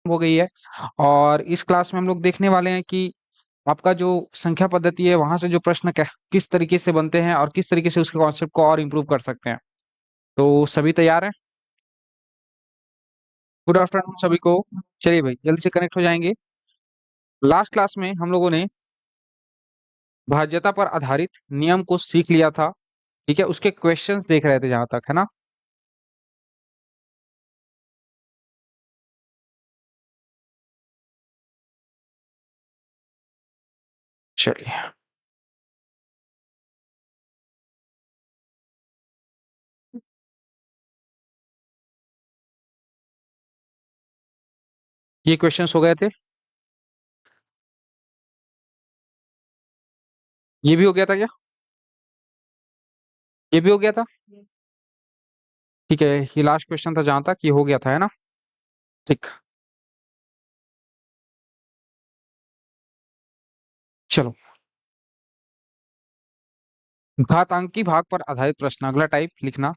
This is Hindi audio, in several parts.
हो गई है। और इस क्लास में हम लोग देखने वाले हैं कि आपका जो संख्या पद्धति है वहां से जो प्रश्न किस तरीके से बनते हैं और किस तरीके से उसके कॉन्सेप्ट को और इम्प्रूव कर सकते हैं। तो सभी तैयार हैं? गुड आफ्टरनून सभी को। चलिए भाई जल्दी से कनेक्ट हो जाएंगे। लास्ट क्लास में हम लोगों ने भाज्यता पर आधारित नियम को सीख लिया था। ठीक है, उसके क्वेश्चंस देख रहे थे जहां तक, है ना? चलिए, ये क्वेश्चंस हो गए थे। ये भी हो गया था क्या? ये भी हो गया था। ठीक है, ये लास्ट क्वेश्चन था जहां तक, ये हो गया था, है ना? ठीक। चलो, घातांकी भाग पर आधारित प्रश्न, अगला टाइप लिखना।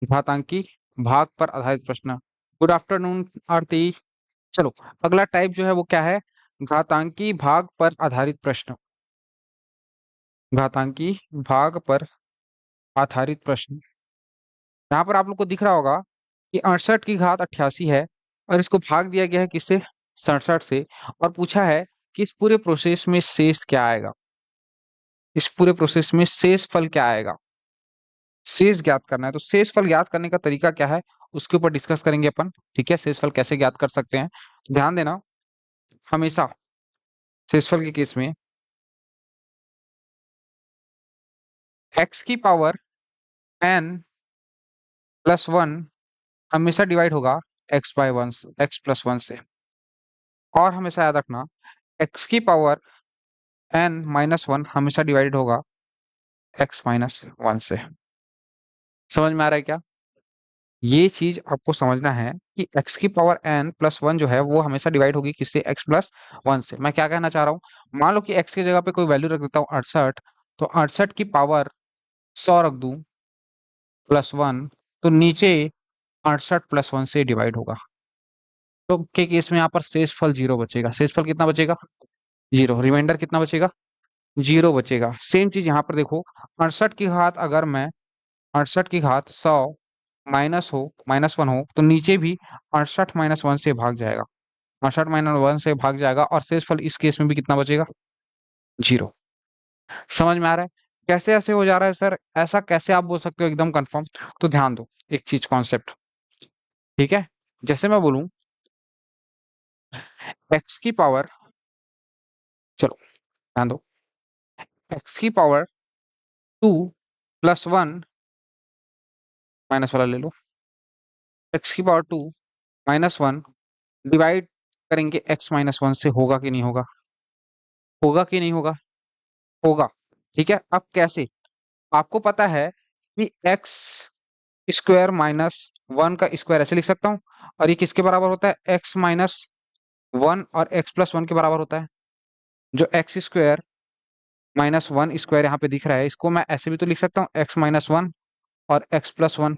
घातांकी भाग पर आधारित प्रश्न। गुड आफ्टरनून आरती। चलो, अगला टाइप जो है वो क्या है? घातांकी भाग पर आधारित प्रश्न। घातांकी भाग पर आधारित प्रश्न। यहाँ पर आप लोग को दिख रहा होगा कि 68 की घात 88 है और इसको भाग दिया गया है किससे? 67 से। और पूछा है कि इस पूरे प्रोसेस में शेष क्या आएगा? इस पूरे प्रोसेस में शेष फल क्या आएगा? शेष ज्ञात करना है। तो शेष फल ज्ञात करने का तरीका क्या है उसके ऊपर डिस्कस करेंगे अपन। ठीक है, शेष फल कैसे ज्ञात कर सकते हैं, तो ध्यान देना। हमेशा शेषफल के केस में x की पावर n प्लस वन हमेशा डिवाइड होगा x बाय वन, x+1 से। और हमेशा याद रखना, x की पावर n-1 हमेशा डिवाइडेड होगा x-1 से। समझ में आ रहा है क्या? ये चीज आपको समझना है कि x की पावर n+1 जो है वो हमेशा डिवाइड होगी किससे? x+1 से। मैं क्या कहना चाह रहा हूँ, मान लो कि x की जगह पे कोई वैल्यू रख देता हूँ 68, तो 68 की पावर 100 रख दूं +1, तो नीचे 68+1 से डिवाइड होगा। तो के केस में यहाँ पर शेषफल 0 बचेगा। शेषफल कितना बचेगा? 0। रिमाइंडर कितना बचेगा? 0 बचेगा। सेम चीज यहाँ पर देखो, 68 की घात अगर मैं 68 की घात 100 -1 हो तो नीचे भी 68-1 से भाग जाएगा। 68-1 से भाग जाएगा और शेषफल इस केस में भी कितना बचेगा? 0। समझ में आ रहा है कैसे ऐसे हो जा रहा है सर? ऐसा कैसे आप बोल सकते हो एकदम कंफर्म? तो ध्यान दो एक चीज, कॉन्सेप्ट। ठीक है, जैसे मैं बोलूं एक्स की पावर, चलो ध्यान दो, एक्स की पावर 2+1 माइनस वाला ले लो, एक्स की पावर 2-1 डिवाइड करेंगे x-1 से, होगा कि नहीं होगा? होगा कि नहीं होगा? होगा। ठीक है, अब कैसे? आपको पता है कि एक्स स्क्वायर माइनस वन का स्क्वायर ऐसे लिख सकता हूँ, और ये किसके बराबर होता है? x-1 और x+1 के बराबर होता है। जो x² - 1² यहाँ पे दिख रहा है, इसको मैं ऐसे भी तो लिख सकता हूँ, x-1 और x+1।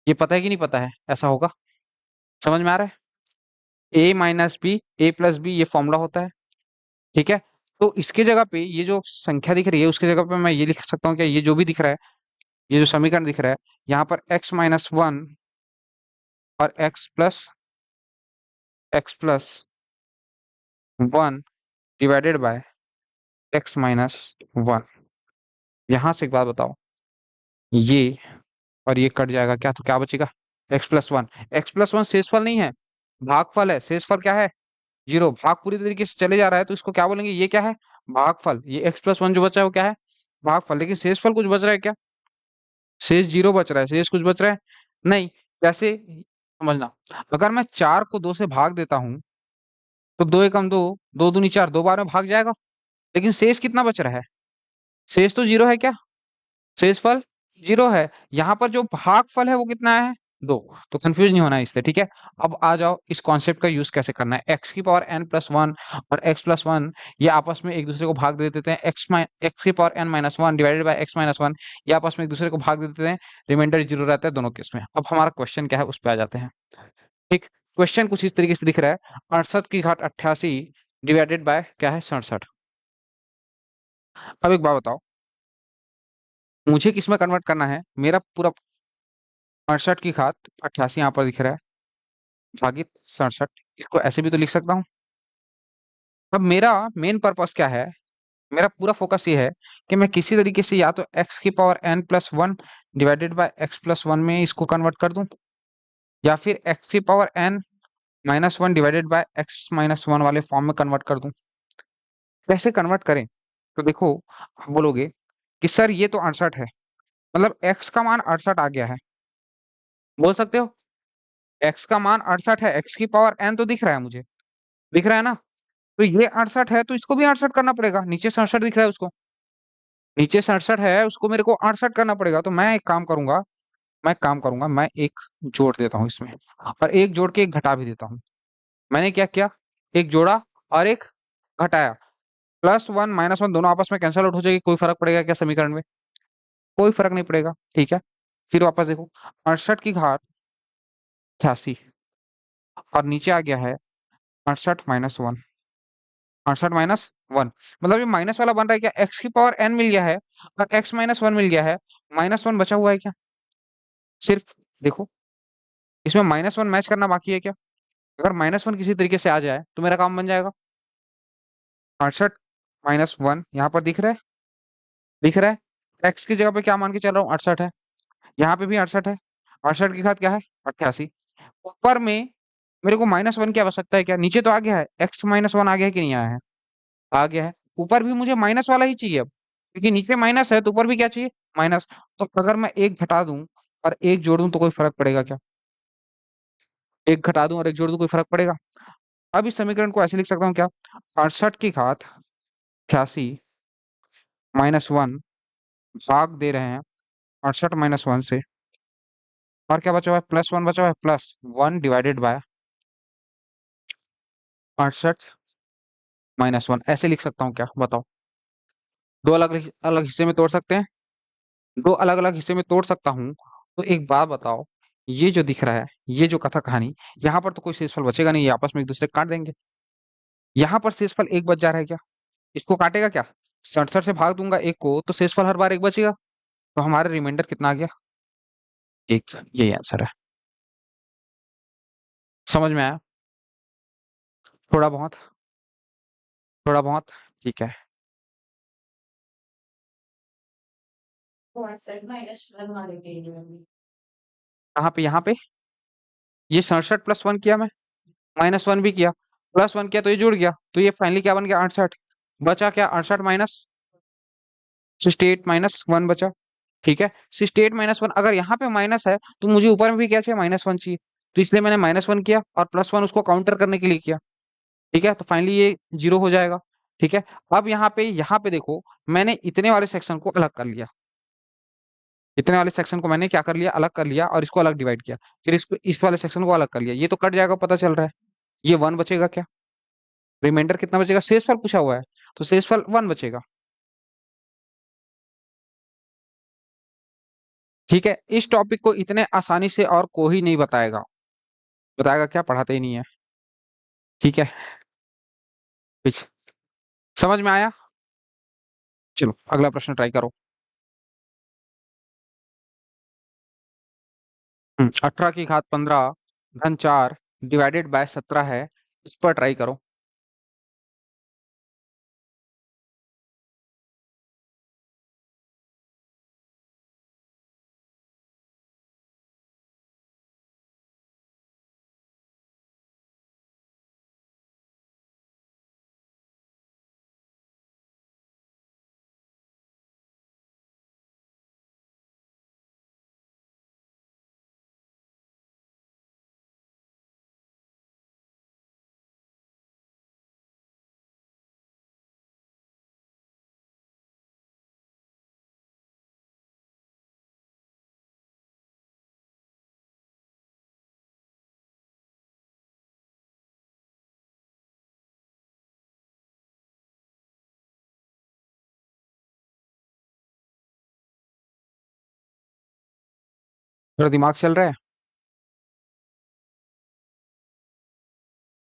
ये पता है कि नहीं पता है? ऐसा होगा। समझ में आ रहा है? a-b a+b ये फॉर्मूला होता है। ठीक है, तो इसके जगह पे ये जो संख्या दिख रही है उसके जगह पे मैं ये लिख सकता हूँ क्या? ये जो भी दिख रहा है, ये जो समीकरण दिख रहा है, यहाँ पर x-1 और x+1 डिवाइडेड बाय x-1। यहाँ से एक बात बताओ, ये और ये कट जाएगा क्या? तो क्या बचेगा? x+1। x+1 शेषफल नहीं है, भागफल है। शेषफल क्या है? 0। भाग पूरी तरीके से चले जा रहा है तो इसको क्या बोलेंगे? ये क्या है? भागफल। ये x+1 जो बचा है वो क्या है? भागफल। लेकिन शेषफल कुछ बच रहा है क्या? शेष 0 बच रहा है। शेष कुछ बच रहा है? नहीं। कैसे? समझना, अगर मैं 4 को 2 से भाग देता हूं तो 2 एकम 2, 2 दूनी 4, 2 बार में भाग जाएगा। लेकिन शेष कितना बच रहा है? शेष तो 0 है क्या? शेषफल 0 है। यहाँ पर जो भागफल है वो कितना है? 2। तो कंफ्यूज नहीं होना है इससे। ठीक है, अब आ जाओ इस कॉन्सेप्ट का यूज कैसे करना है। एक्स की पावर n+1 और x+1 ये आपस में एक दूसरे को भाग दे देते हैं। एक्स की power n-1 divided by x-1 ये आपस में एक दूसरे को भाग दे देते हैं। रिमाइंडर 0 रहता है दोनों केस में। अब हमारा क्वेश्चन क्या है उस पर आ जाते हैं। ठीक, क्वेश्चन कुछ इस तरीके से दिख रहा है, 68 की घात 88 डिवाइडेड बाय क्या है 67। अब एक बात बताओ, मुझे किस में कन्वर्ट करना है? मेरा पूरा 68 की घात 88 यहाँ पर दिख रहा है, भागित 67, इसको ऐसे भी तो लिख सकता हूँ। अब मेरा मेन पर्पस क्या है? मेरा पूरा फोकस ये है कि मैं किसी तरीके से या तो x⁻n+1 डिवाइडेड बाय x+1 में इसको कन्वर्ट कर दूं, या फिर x⁻n-1 डिवाइडेड बाय x-1 वाले फॉर्म में कन्वर्ट कर दूं। कैसे कन्वर्ट करें? तो देखो, आप बोलोगे कि सर ये तो 68 है, मतलब x का मान 68 आ गया है, बोल सकते हो। x का मान 68 है, x⁻n तो दिख रहा है मुझे, दिख रहा है ना? तो ये 68 है तो इसको भी 68 करना पड़ेगा, नीचे 67 दिख रहा है उसको, नीचे 67 है उसको मेरे को 68 करना पड़ेगा। तो मैं एक जोड़ देता हूँ इसमें, और एक जोड़ के एक घटा भी देता हूँ। मैंने क्या किया, एक जोड़ा और एक घटाया। +1 -1 दोनों आपस में कैंसिल आउट हो जाएगी, कोई फर्क पड़ेगा क्या समीकरण में? कोई फर्क नहीं पड़ेगा, ठीक है। फिर वापस देखो, 68 की घात 88 और नीचे आ गया है 68 - 1, 68 - 1, मतलब ये माइनस वाला बन रहा है क्या? x⁻n मिल गया है और x-1 मिल गया है, -1 बचा हुआ है क्या? सिर्फ देखो, इसमें -1 मैच करना बाकी है क्या? अगर -1 किसी तरीके से आ जाए तो मेरा काम बन जाएगा। 68 - 1 यहाँ पर दिख रहा है, दिख रहा है। x की जगह पे क्या मान के चल रहा हूँ, 68 है, यहाँ पे भी 68 है। 68 की घात क्या है, 88। ऊपर में मेरे को -1 की आवश्यकता है क्या? नीचे तो आ गया है, x-1 आ गया है कि नहीं आया है? आ गया है। ऊपर भी मुझे माइनस वाला ही चाहिए अब, क्योंकि नीचे माइनस है तो ऊपर भी क्या चाहिए, माइनस। तो अगर मैं एक घटा दूं और एक जोड़ दूं तो कोई फर्क पड़ेगा क्या? एक घटा दूं और एक जोड़ दूं, कोई फर्क पड़ेगा? अब इस समीकरण को ऐसे लिख सकता हूँ क्या, 68 की घात 88 -1 भाग दे रहे हैं 68 - 1 से, और क्या बचा हुआ है, +1 बचा हुआ है, +1 डिवाइडेड बाय 68 - 1, ऐसे लिख सकता हूँ क्या, बताओ? दो अलग अलग हिस्से में तोड़ सकते हैं, दो अलग अलग हिस्से में तोड़ सकता हूँ। तो एक बात बताओ, ये जो दिख रहा है, ये जो कथा कहानी, यहाँ पर तो कोई शेषफल बचेगा नहीं, ये आपस में एक दूसरे को काट देंगे। यहाँ पर शेषफल एक बच जा रहा है क्या? इसको काटेगा क्या? 67 से भाग दूंगा एक को तो शेषफल हर बार एक बचेगा, तो हमारा रिमाइंडर कितना आ गया, एक। यही आंसर है। समझ में आया? थोड़ा बहुत, थोड़ा बहुत, ठीक है। कहाँ पे, यहाँ पे? ये 67 +1 किया मैं, -1 भी किया, +1 किया तो ये जुड़ गया, तो ये फाइनली क्या बन गया, 68। बचा क्या, 68 माइनस 68 - 1 बचा, ठीक है। 68 - 1, अगर यहाँ पे माइनस है तो मुझे ऊपर में भी क्या चाहिए, -1 चाहिए। तो इसलिए मैंने -1 किया और +1 उसको काउंटर करने के लिए किया, ठीक है। तो फाइनली ये 0 हो जाएगा, ठीक है। अब यहाँ पे देखो, मैंने इतने वाले सेक्शन को अलग कर लिया, इतने वाले सेक्शन को मैंने क्या कर लिया, अलग कर लिया, और इसको अलग डिवाइड किया। फिर इसको, इस वाले सेक्शन को अलग कर लिया, ये तो कट जाएगा, पता चल रहा है। ये 1 बचेगा क्या? रिमाइंडर कितना बचेगा? शेषफल पूछा हुआ है, तो शेषफल 1 बचेगा, ठीक है। इस टॉपिक को इतने आसानी से और कोई नहीं बताएगा, बताएगा क्या, पढ़ाते ही नहीं है, ठीक है। कुछ समझ में आया? चलो अगला प्रश्न ट्राई करो। 18 की घात 15 - 4 डिवाइडेड बाय 17 है, इस पर ट्राई करो। थोड़ा दिमाग चल रहा है?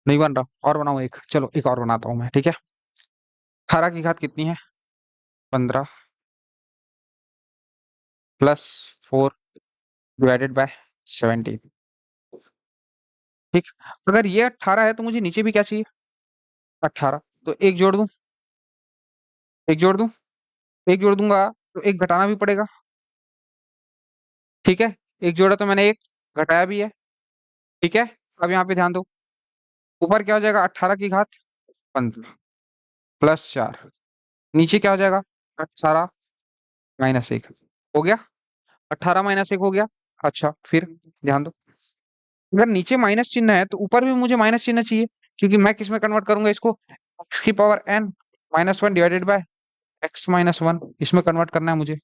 नहीं बन रहा, और बनाऊं एक, चलो एक और बनाता हूँ मैं, ठीक है। 18 की घात कितनी है? 15 प्लस 4 डिवाइडेड बाय 17। ठीक। अगर ये 18 है तो मुझे नीचे भी क्या चाहिए? 18। तो एक जोड़ दूं, एक जोड़ दूं, एक जोड़ दूंगा तो एक घटाना भी पड़ेगा। ठीक है, एक जोड़ा तो मैंने, एक घटाया भी है। ठीक है। अब यहाँ पे ध्यान दो, ऊपर क्या हो जाएगा? 18 की घात 15 प्लस 4, नीचे क्या हो जाएगा? 18 माइनस 1 हो गया। 18 माइनस 1 हो गया। अच्छा फिर ध्यान दो, अगर नीचे माइनस चिन्ह है तो ऊपर भी मुझे माइनस चिन्ह चाहिए, क्योंकि मैं किस में कन्वर्ट करूंगा इसको? एक्स की power n minus one divided by x minus one, इसमें कन्वर्ट करना है मुझे,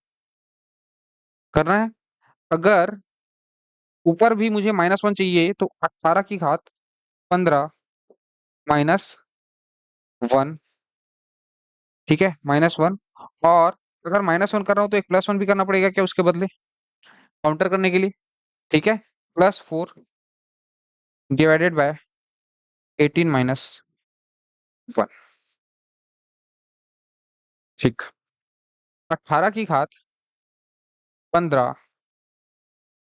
करना है। अगर ऊपर भी मुझे माइनस वन चाहिए तो 18 की घात 15 माइनस वन, ठीक है, माइनस वन। और अगर माइनस वन कर रहा हूँ तो एक प्लस वन भी करना पड़ेगा क्या उसके बदले, काउंटर करने के लिए? ठीक है, plus 4 divided by 18 minus one. ठीक। 18 की घात 15,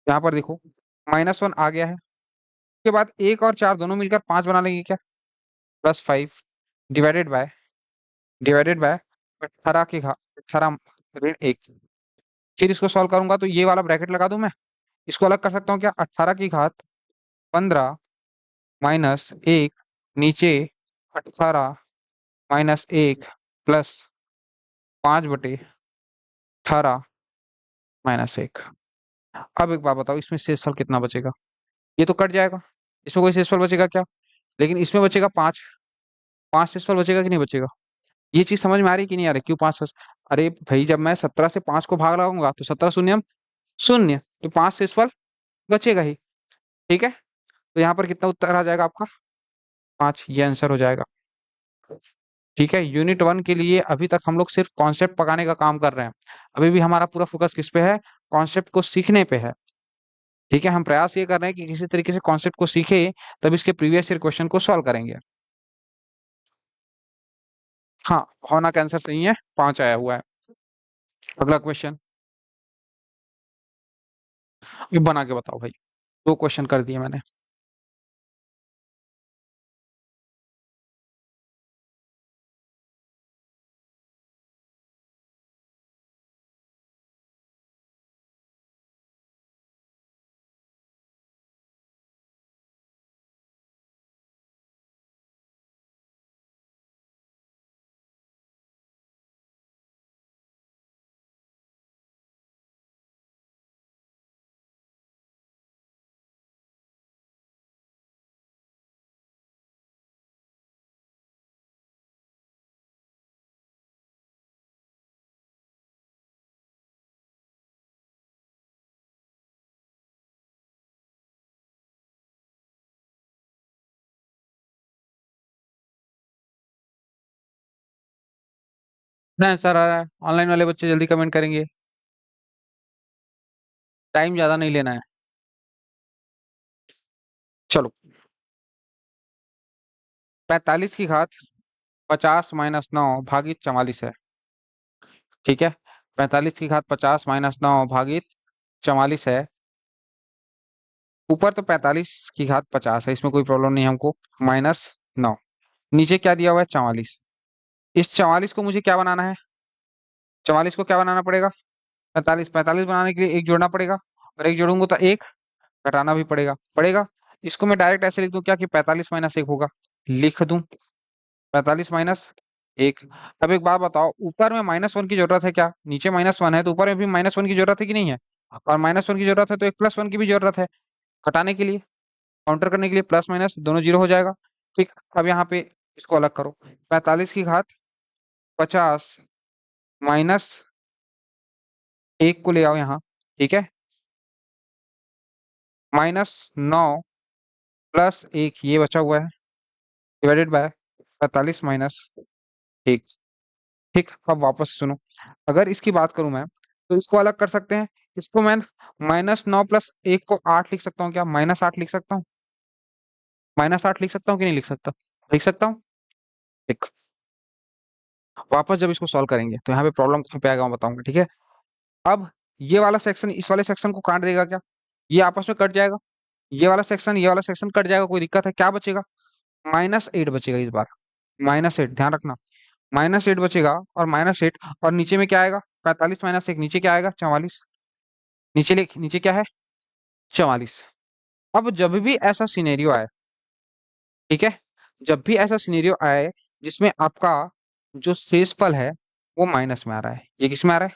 यहाँ पर देखो माइनस वन आ गया है, उसके बाद एक और चार दोनों मिलकर पांच बना लेंगे क्या? प्लस 5 डिवाइडेड बाय 18 की घात 18 ऋण एक। फिर इसको सॉल्व करूंगा तो ये वाला ब्रैकेट लगा दूं मैं, इसको अलग कर सकता हूँ क्या? 18 की घात 15 माइनस एक, नीचे 18 माइनस एक प्लस 5/18 माइनस एक। अब एक बात बताओ, इसमें शेषफल कितना बचेगा? ये तो कट जाएगा, इसमें कोई शेषफल बचेगा क्या? लेकिन इसमें बचेगा पांच, पांच शेषफल बचेगा कि नहीं बचेगा? ये चीज समझ में आ रही कि नहीं आ रही? क्यों पांच अरे भाई, जब मैं 17 से 5 को भाग लगाऊंगा तो 17 शून्य शून्य, तो पांच शेषफल बचेगा ही। ठीक है, तो यहाँ पर कितना उत्तर आ जाएगा आपका? पांच, ये आंसर हो जाएगा। ठीक है, यूनिट वन के लिए अभी तक हम लोग सिर्फ कॉन्सेप्ट पकाने का काम कर रहे हैं, अभी भी हमारा पूरा फोकस किस पे है? कॉन्सेप्ट को सीखने पे है। ठीक है, हम प्रयास ये कर रहे हैं कि किसी तरीके से कॉन्सेप्ट को सीखे, तब इसके प्रीवियस ईयर क्वेश्चन को सॉल्व करेंगे। हाँ, होना का आंसर सही है, पांच आया हुआ है। अगला क्वेश्चन, ये बना के बताओ भाई, दो क्वेश्चन कर दिए मैंने। ना आंसर आ रहा है, ऑनलाइन वाले बच्चे जल्दी कमेंट करेंगे, टाइम ज्यादा नहीं लेना है। चलो, 45 की घात 50 - 9 भागित 44 है। ठीक है, 45 की घात 50 - 9 भागित 44 है। ऊपर तो 45 की घात 50 है, इसमें कोई प्रॉब्लम नहीं है हमको, -9, नीचे क्या दिया हुआ है? 44। इस 44 को मुझे क्या बनाना है? 44 को क्या बनाना पड़ेगा? 45, 45 बनाने के लिए एक जोड़ना पड़ेगा, और एक जोड़ूंगा तो एक घटाना भी पड़ेगा, पड़ेगा। इसको मैं डायरेक्ट ऐसे लिख दूं क्या कि 45 माइनस एक होगा? लिख दूं 45 माइनस एक। अब एक बात बताओ, ऊपर में माइनस वन की जरूरत है क्या? नीचे माइनस वन है तो ऊपर में भी माइनस वन की जरूरत है कि नहीं है? और माइनस वन की जरूरत है तो एक प्लस वन की भी जरूरत है, घटाने के लिए, काउंटर करने के लिए, प्लस माइनस दोनों जीरो हो जाएगा। ठीक। अब यहाँ पे इसको अलग करो, 45 की घात 50 माइनस एक को ले आओ यहाँ। ठीक है, -9 प्लस एक ये बचा हुआ है, डिवाइडेड बाय 45 माइनस एक। ठीक, अब वापस सुनो, अगर इसकी बात करूं मैं तो इसको अलग कर सकते हैं। इसको मैं -9 प्लस एक को 8 लिख सकता हूँ क्या? -8 लिख सकता हूँ। -8 लिख सकता हूँ कि नहीं लिख सकता? लिख सकता हूँ। एक वापस जब इसको सॉल्व करेंगे तो यहाँ पे प्रॉब्लम कहाँ पे आएगा मैं बताऊंगा, ठीक है। अब ये वाला सेक्शन इस वाले सेक्शन को काट देगा क्या? ये आपस में कट जाएगा। ये वाला सेक्शन कट जाएगा, कोई दिक्कत है? क्या बचेगा? -8 बचेगा इस बार। -8, ध्यान रखना। -8 बचेगा, और -8, और नीचे में क्या आएगा? 45 -1, नीचे क्या आएगा? 44। नीचे क्या है? 44। अब जब भी ऐसा सिनेरियो आए, ठीक है, जब भी ऐसा सिनेरियो आए जिसमें आपका जो शेषफल है वो माइनस में आ रहा है, ये किस में आ रहा है?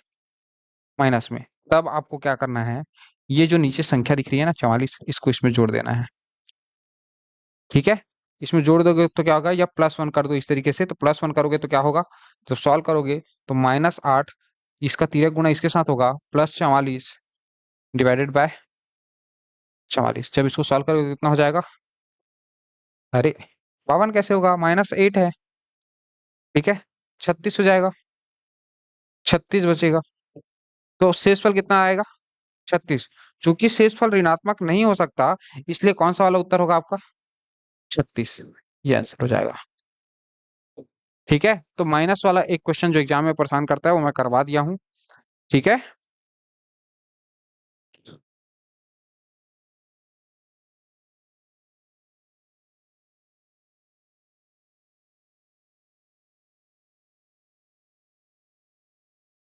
माइनस में। तब आपको क्या करना है, ये जो नीचे संख्या दिख रही है ना 44, इसको इसमें जोड़ देना है, ठीक है। इसमें जोड़ दोगे तो क्या होगा, या +1 कर दो इस तरीके से, तो +1 करोगे तो क्या होगा, जब सॉल्व करोगे तो -8, इसका तिर्यक गुणा इसके साथ होगा, +44 डिवाइडेड बाय 44। जब इसको सॉल्व करोगे तो कितना हो जाएगा? अरे 52 कैसे होगा? -8 है, ठीक है। 36 हो जाएगा, 36 बचेगा। तो शेषफल कितना आएगा? 36। चूंकि शेषफल ऋणात्मक नहीं हो सकता, इसलिए कौन सा वाला उत्तर होगा आपका? 36। ये आंसर हो जाएगा, ठीक है। तो माइनस वाला एक क्वेश्चन जो एग्जाम में परेशान करता है वो मैं करवा दिया हूँ, ठीक है।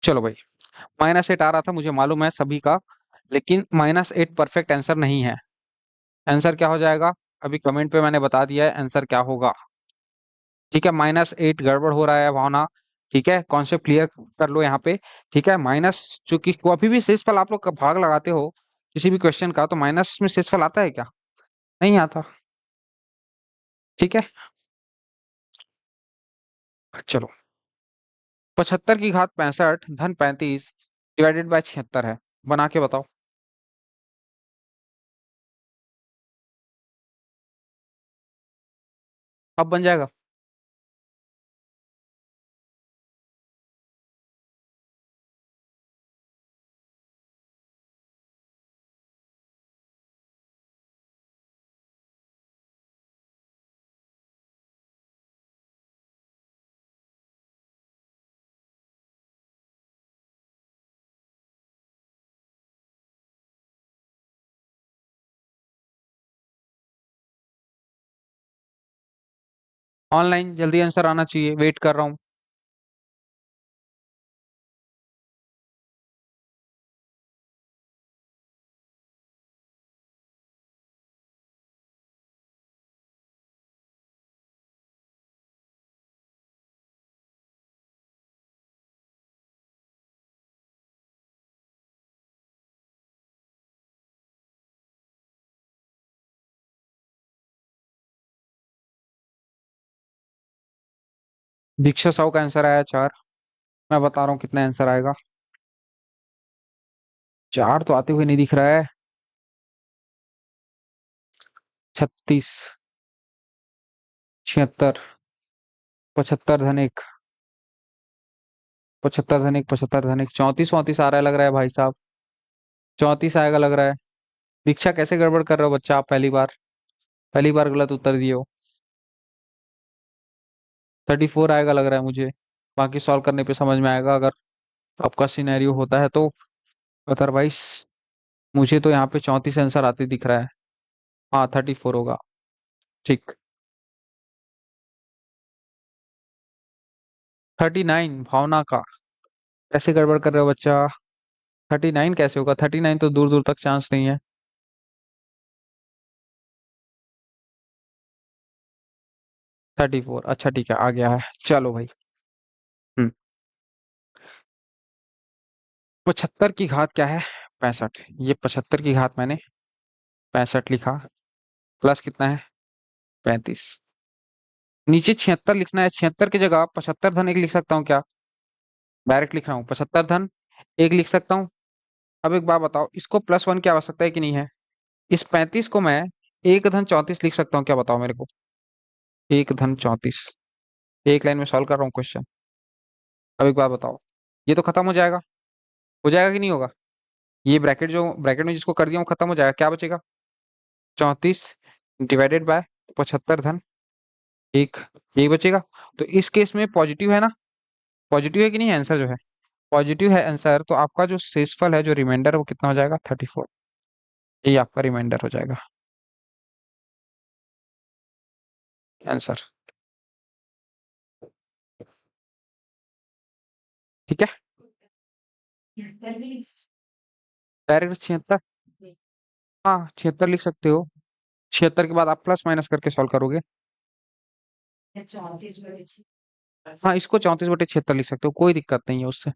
चलो भाई, -8 आ रहा था मुझे मालूम है सभी का, लेकिन -8 परफेक्ट आंसर नहीं है। आंसर क्या हो जाएगा? अभी कमेंट पे मैंने बता दिया है आंसर क्या होगा, ठीक है। -8 गड़बड़ हो रहा है भावना, ठीक है, कॉन्सेप्ट क्लियर कर लो यहाँ पे, ठीक है। माइनस, चूंकि कभी भी शेषफल आप लोग का भाग लगाते हो किसी भी क्वेश्चन का, तो माइनस में शेषफल आता है क्या? नहीं आता, ठीक है। चलो, 75 की घात 65 धन 35 डिवाइडेड बाय 76 है, बना के बताओ। अब बन जाएगा? ऑनलाइन जल्दी आंसर आना चाहिए, वेट कर रहा हूँ। दीक्षा साहू का आंसर आया 4। मैं बता रहा हूँ कितना आंसर आएगा। 4 तो आते हुए नहीं दिख रहा है। 36, 76, 75 धन 1, 75 धन 1, 75 धन 1, 34 आ रहा है लग रहा है भाई साहब। 34 आएगा लग रहा है। दीक्षा कैसे गड़बड़ कर रहे हो बच्चा, आप पहली बार गलत उत्तर दिए हो। 34 आएगा लग रहा है मुझे, बाकी सॉल्व करने पे समझ में आएगा अगर आपका सिनेरियो होता है तो। अदरवाइज मुझे तो यहाँ पे 34 आंसर आते दिख रहा है। हाँ, 34 होगा, ठीक। 39 भावना का, कैसे गड़बड़ कर रहे हो बच्चा? 39 कैसे होगा? 39 तो दूर दूर तक चांस नहीं है। 34, अच्छा ठीक है, आ गया है, चलो भाई। हम्म 75 की घात क्या है? 65। ये 75 की घात मैंने 65 लिखा, प्लस कितना है? 35। नीचे 76 लिखना है, 76 की जगह 75 धन 1 लिख सकता हूँ क्या? डायरेक्ट लिख रहा हूँ, 75 धन 1 लिख सकता हूँ। अब एक बात बताओ, इसको +1 की आवश्यकता है कि नहीं है? इस 35 को मैं 1 धन 34 लिख सकता हूँ क्या, बताओ मेरे को? 1 धन 34, एक लाइन में सॉल्व कर रहा हूँ क्वेश्चन। अब एक बात बताओ, ये तो खत्म हो जाएगा कि नहीं होगा? ये ब्रैकेट में जिसको कर दिया वो खत्म हो जाएगा, क्या बचेगा? 34 डिवाइडेड बाय तो 75 धन एक, यही बचेगा। तो इस केस में पॉजिटिव है ना, पॉजिटिव है कि नहीं आंसर जो है, पॉजिटिव है आंसर, तो आपका जो शेषफल है, जो रिमाइंडर है, वो कितना हो जाएगा, 34। यही आपका रिमाइंडर हो जाएगा आंसर। ठीक है, डायरेक्ट 76। हाँ 76 लिख सकते हो। 76 के बाद आप प्लस माइनस करके सॉल्व करोगे। हाँ इसको 34/76 लिख सकते हो, कोई दिक्कत नहीं है उससे।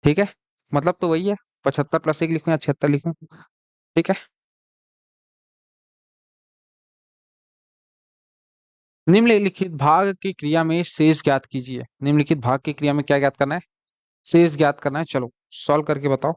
ठीक है, मतलब तो वही है, 75 + 1 लिखूं या 76 लिखूं। ठीक है, निम्नलिखित भाग की क्रिया में शेष ज्ञात कीजिए। निम्नलिखित भाग की क्रिया में क्या ज्ञात करना है, शेष ज्ञात करना है। चलो सॉल्व करके बताओ।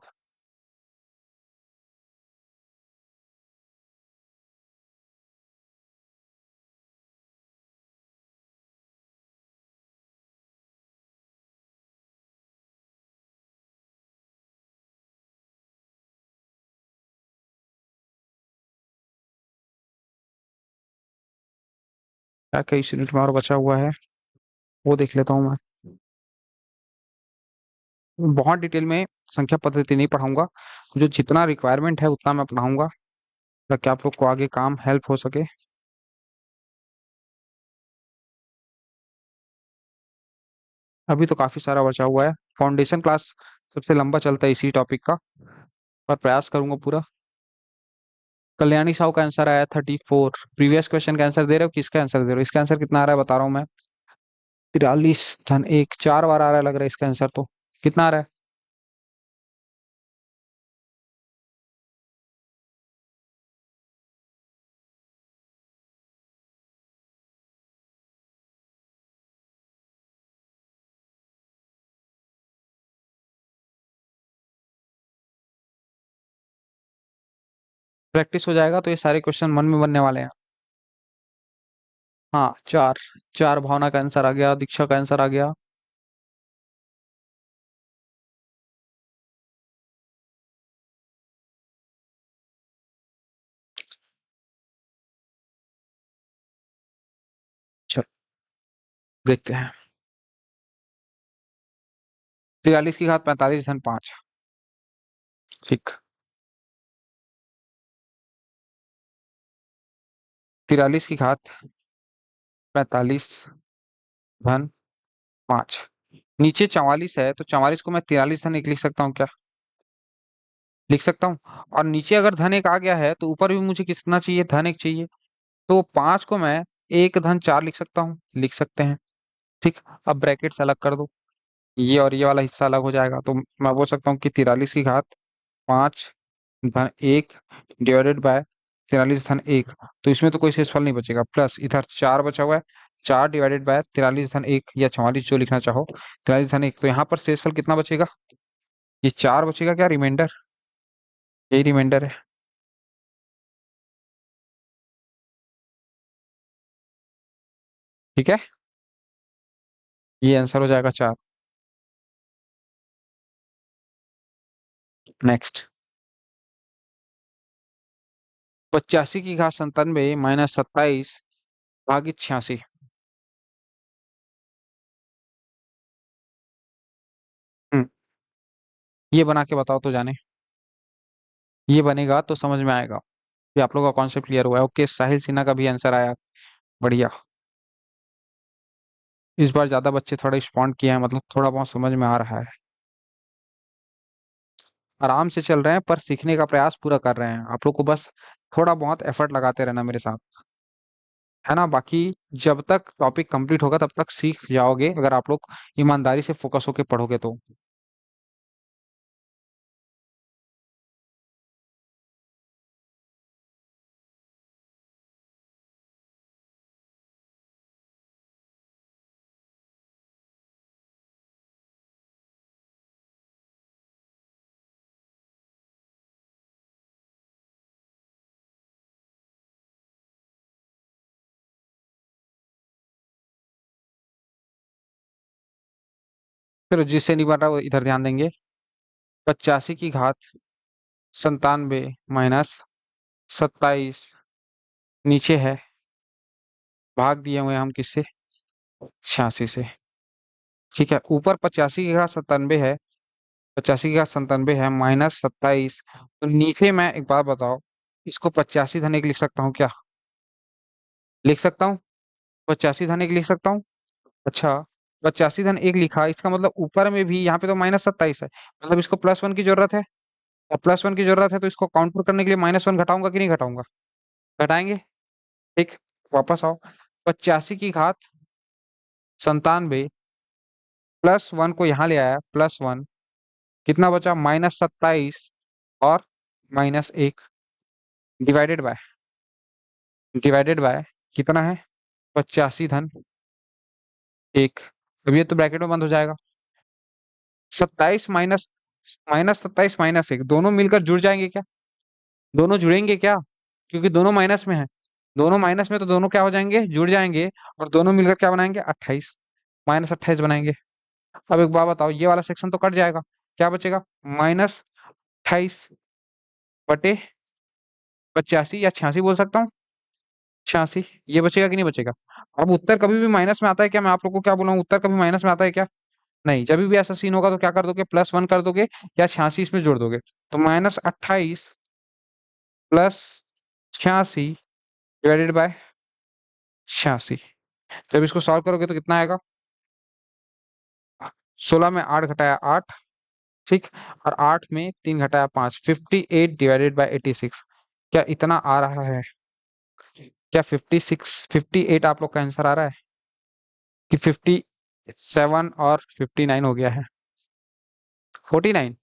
क्या क्या इस यूनिट में और बचा हुआ है, वो देख लेता हूँ मैं। बहुत डिटेल में संख्या पद्धति नहीं पढ़ाऊंगा, जो जितना रिक्वायरमेंट है उतना मैं पढ़ाऊंगा, ताकि आप लोग को आगे काम हेल्प हो सके। अभी तो काफी सारा बचा हुआ है। फाउंडेशन क्लास सबसे लंबा चलता है इसी टॉपिक का, पर प्रयास करूंगा पूरा। कल्याणी साहू का आंसर आया 34। प्रीवियस क्वेश्चन का आंसर दे रहे हो, किसका आंसर दे रहे हो, इसका आंसर कितना आ रहा है बता रहा हूँ मैं। 43 धन 1, 4 बार आ रहा है लग रहा है इसका आंसर तो। कितना आ रहा है, प्रैक्टिस हो जाएगा तो ये सारे क्वेश्चन मन में बनने वाले हैं। हाँ 4, 4 भावना का आंसर आ गया, दीक्षा का आंसर आ गया। चलो देखते हैं। 43 की घात 45 धन 5। ठीक, 43 की घात 45 धन 5। नीचे 44 है, तो 44 को मैं 43 धन 1 लिख सकता हूँ क्या, लिख सकता हूँ। और नीचे अगर धन 1 आ गया है तो ऊपर भी मुझे कितना चाहिए, धन 1 चाहिए। तो 5 को मैं 1 धन 4 लिख सकता हूँ, लिख सकते हैं। ठीक, अब ब्रैकेट से अलग कर दो, ये और ये वाला हिस्सा अलग हो जाएगा, तो मैं बोल सकता हूँ कि 43 की घात 5 धन 1 डिवाइडेड बाय 43 धन 1। तो इसमें तो कोई शेषफल नहीं बचेगा, प्लस इधर 4 बचा हुआ है, 4 डिवाइडेड बाय 43 धन 1 या 44 जो लिखना चाहो, 43 धन 1। तो यहाँ पर शेषफल कितना बचेगा, ये 4 बचेगा क्या, रिमाइंडर, यही रिमाइंडर है। ठीक है, ये आंसर हो जाएगा 4। नेक्स्ट, 85 की घात 97 - 27 भागित 86। हम्म, ये बना के बताओ तो जाने, ये बनेगा तो समझ में आएगा कि आप लोगों का कॉन्सेप्ट क्लियर हुआ है। ओके, साहिल सिन्हा का भी आंसर आया, बढ़िया। इस बार ज्यादा बच्चे थोड़ा रिस्पॉन्ड किए हैं, मतलब थोड़ा बहुत समझ में आ रहा है। आराम से चल रहे हैं पर सीखने का प्रयास पूरा कर रहे हैं, आप लोग को बस थोड़ा बहुत एफर्ट लगाते रहना मेरे साथ, है ना। बाकी जब तक टॉपिक कंप्लीट होगा तब तक सीख जाओगे, अगर आप लोग ईमानदारी से फोकस होके पढ़ोगे तो। फिर जिससे नहीं बन रहा वो इधर ध्यान देंगे। 85 की घात 97 - 27 नीचे है, भाग दिए हुए हैं हम किससे? 86 से। ठीक है, ऊपर 85 का 97 है, 85 का 97 है, -27। तो नीचे मैं एक बात बताओ, इसको 85 धन 1 लिख सकता हूँ क्या? लिख सकता हूँ? 85 धन 1 लिख सकता हूँ। अच्छा, 85 धन 1 लिखा, इसका मतलब ऊपर में भी यहाँ पे तो -27 है, मतलब इसको +1 की जरूरत है। और +1 की जरूरत है तो इसको काउंटर करने के लिए -1 घटाऊंगा कि नहीं घटाऊंगा? घटाएंगे। ठीक, वापस आओ। 85 की घात 97 +1 को यहाँ ले आया, +1, कितना बचा? -27 और -1, डिवाइडेड बाय कितना है? 85 धन 1। अब ये तो ब्रैकेट में बंद हो जाएगा। 27 माइनस -27 -1 दोनों मिलकर जुड़ जाएंगे क्या? दोनों जुड़ेंगे क्या? क्योंकि दोनों माइनस में है। दोनों माइनस में तो दोनों क्या हो जाएंगे? जुड़ जाएंगे। और दोनों मिलकर क्या बनाएंगे? 28, -28 बनाएंगे। अब एक बात बताओ, ये वाला सेक्शन तो कट जाएगा, क्या बचेगा? -28/85 या 86 बोल सकता हूँ। 86, ये बचेगा कि नहीं बचेगा? अब उत्तर कभी भी माइनस में आता है क्या? मैं आप लोग को क्या बोला हूँ, उत्तर कभी माइनस में आता है क्या? नहीं, जब भी ऐसा सीन होगा तो क्या कर दोगे? +1 कर दोगे या 86 इसमें जोड़ दोगे। तो -28 + 86 डिवाइडेड बाय 86। जब इसको सॉल्व करोगे तो कितना आएगा? 16 में 8 घटाया 8, ठीक, और 8 में 3 घटाया 5, 58/86। क्या इतना आ रहा है? क्या 56 58 आप लोग का आंसर आ रहा है कि 57 और 59 हो गया है? 49?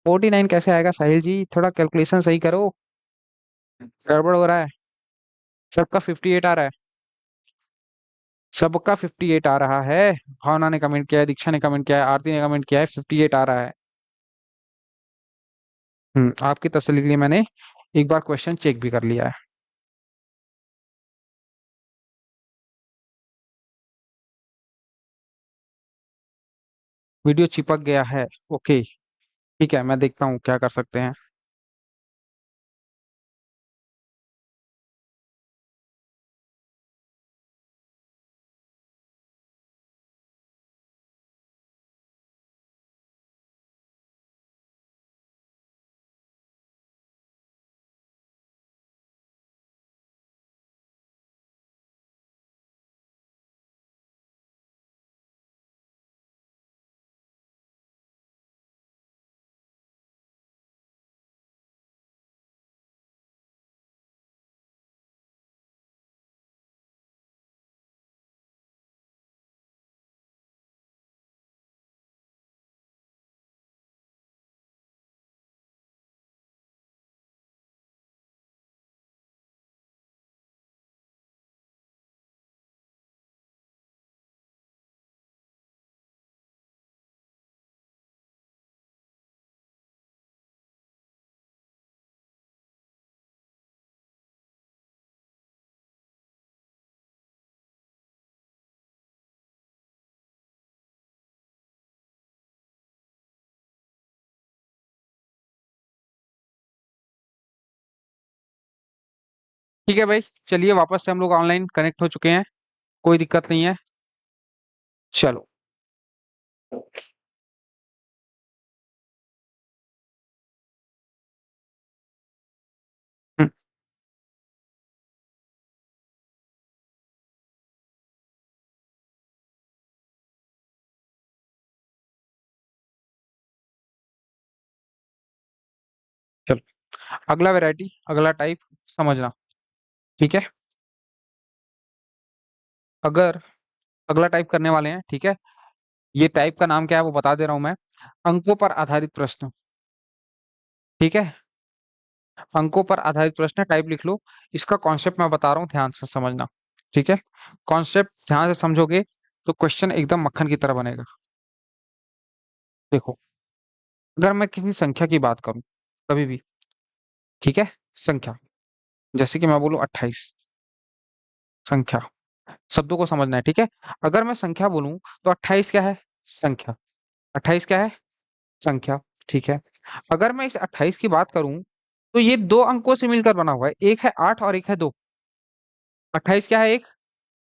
49 कैसे आएगा साहिल जी? थोड़ा कैलकुलेशन सही करो, गड़बड़ हो रहा है। सबका 58 आ रहा है, सबका 58 आ रहा है। भावना ने कमेंट किया है, दीक्षा ने कमेंट किया है, आरती ने कमेंट किया है, 58 आ रहा है। आपकी तसल्ली के लिए मैंने एक बार क्वेश्चन चेक भी कर लिया है। वीडियो चिपक गया है, ओके, ठीक है, मैं देखता हूँ क्या कर सकते हैं। ठीक है भाई, चलिए वापस से हम लोग ऑनलाइन कनेक्ट हो चुके हैं, कोई दिक्कत नहीं है। चलो। हम्म, चलो, अगला वैरायटी, अगला टाइप समझना, ठीक है? अगर अगला टाइप करने वाले हैं, ठीक है, ये टाइप का नाम क्या है वो बता दे रहा हूं मैं। अंकों पर आधारित प्रश्न, ठीक है, अंकों पर आधारित प्रश्न टाइप लिख लो। इसका कॉन्सेप्ट मैं बता रहा हूँ, ध्यान से समझना, ठीक है? कॉन्सेप्ट ध्यान से समझोगे तो क्वेश्चन एकदम मक्खन की तरह बनेगा। देखो, अगर मैं किसी संख्या की बात करूं कभी भी, ठीक है, संख्या, जैसे कि मैं बोलूं 28, संख्या, शब्दों को समझना है, ठीक है? अगर मैं संख्या बोलूं तो 28 क्या है? संख्या। 28 क्या है? संख्या, ठीक है। अगर मैं इस 28 की बात करूं तो ये दो अंकों से मिलकर बना हुआ है, एक है 8 और एक है 2। 28 क्या है? एक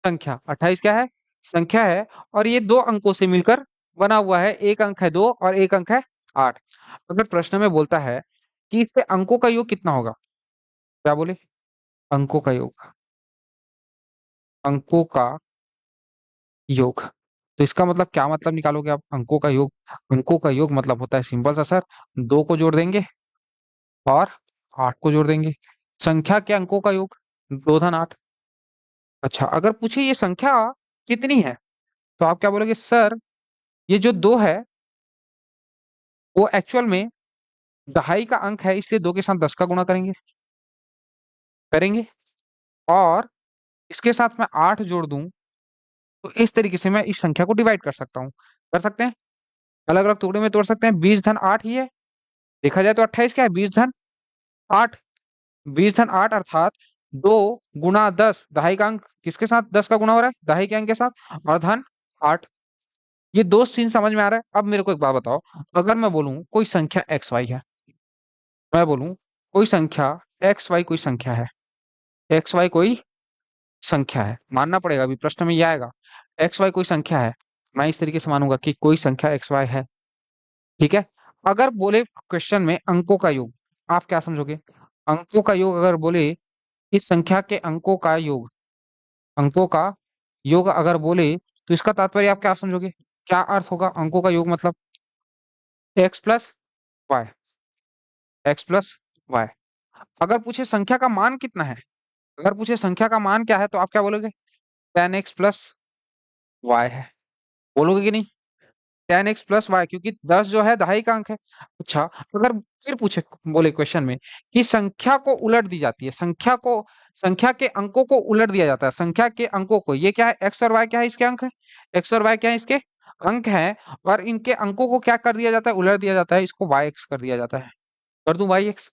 संख्या। 28 क्या है? संख्या है। और ये दो अंकों से मिलकर बना हुआ है। एक अंक है 2 और एक अंक है 8। अगर प्रश्न में बोलता है कि इसके अंकों का योग कितना होगा, क्या बोले? अंकों का योग। अंकों का योग। तो इसका मतलब क्या मतलब निकालोगे आप? अंकों का योग। अंकों का योग मतलब होता है सिंपल सा सर, 2 को जोड़ देंगे और 8 को जोड़ देंगे। संख्या के अंकों का योग 2 धन 8। अच्छा, अगर पूछे ये संख्या कितनी है, तो आप क्या बोलोगे? सर ये जो 2 है वो एक्चुअल में दहाई का अंक है, इसलिए 2 के साथ 10 का गुणा करेंगे। करेंगे। और इसके साथ मैं 8 जोड़ दूं, तो इस तरीके से मैं इस संख्या को डिवाइड कर सकता हूँ। कर सकते हैं। अलग अलग टुकड़े में तोड़ सकते हैं। 20 धन 8 ही है। देखा जाए तो 28 क्या है? 20 धन 8। 20 धन 8 अर्थात 2 गुणा 10, दहाई का अंक किसके साथ 10 का गुणा हो रहा है? दहाई के अंक के साथ। और धन 8। ये दो सीन समझ में आ रहा है? अब मेरे को एक बात बताओ, अगर मैं बोलूं कोई संख्या एक्स वाई है, मैं बोलूं कोई संख्या एक्स वाई कोई संख्या है, एक्स वाई कोई संख्या है, मानना पड़ेगा, अभी प्रश्न में ये आएगा एक्स वाई कोई संख्या है। मैं इस तरीके से मानूंगा कि कोई संख्या एक्स वाई है। ठीक है। अगर बोले क्वेश्चन में अंकों का योग, आप क्या समझोगे? अंकों का योग अगर बोले इस संख्या के अंकों का योग, अंकों का योग अगर बोले, तो इसका तात्पर्य आप क्या समझोगे? क्या अर्थ होगा अंकों का योग? मतलब x plus y. X plus y. अगर पूछे संख्या का मान कितना है, अगर पूछे संख्या का मान क्या है, तो आप क्या बोलोगे? 10x प्लस वाई है। बोलोगे कि नहीं? 10x प्लस वाई, क्योंकि 10 जो है दहाई का अंक है। अच्छा, अगर फिर पूछे बोले क्वेश्चन में कि संख्या को उलट दी जाती है, संख्या को, संख्या के अंकों को उलट दिया जाता है, संख्या के अंकों को, ये क्या है? एक्स और वाई क्या है? इसके अंक है। एक्स और वाई क्या है? इसके अंक है। और इनके अंकों को क्या कर दिया जाता है? उलट दिया जाता है। इसको वाई एक्स कर दिया जाता है। कर दूं वाई एक्स?